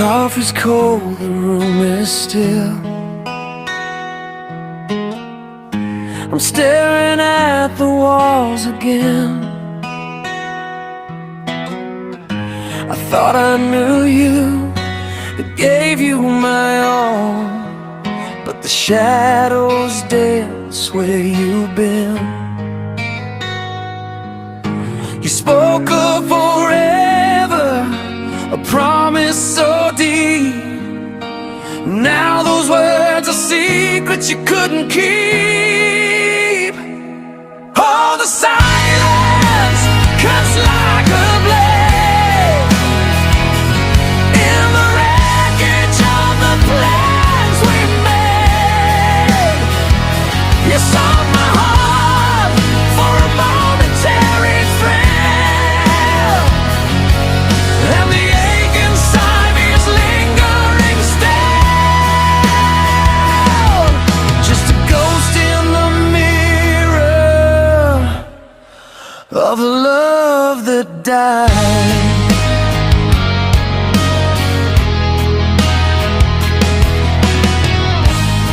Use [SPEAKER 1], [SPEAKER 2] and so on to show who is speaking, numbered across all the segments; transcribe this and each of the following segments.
[SPEAKER 1] coffee's cold, the room is still. I'm staring at the walls again. I thought I knew you, that gave you my all, but the shadows dance where you've been. You spoke of forever, a promise so deep. Now those words are secrets you couldn't keep. Oh, the silence cuts like a blade in the wreckage of the plans we made. You saw my heart for a momentary thrill, and the ache inside me is lingering still. Just a ghost in the mirror of a love that died.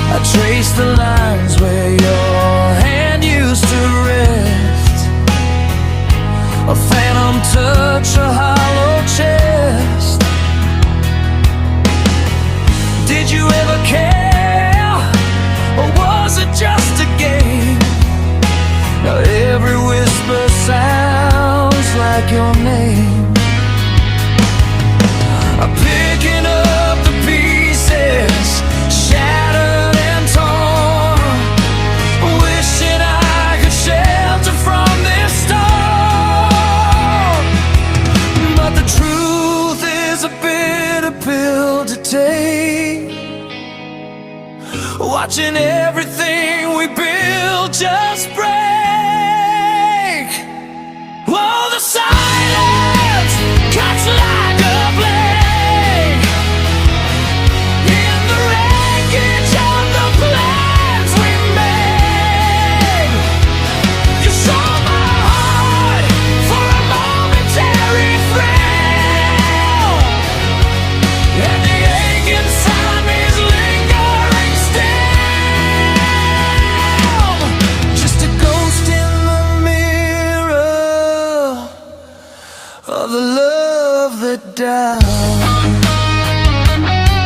[SPEAKER 1] I trace the lines where your hand used to rest, a phantom touch, a hollow chest. Did you ever care, or was it just a game? Now every whisper sounds like your name. I'm picking up the pieces, shattered and torn, wishing I could shelter from this storm. But the truth is a bitter pill to take, watching everything we build just break.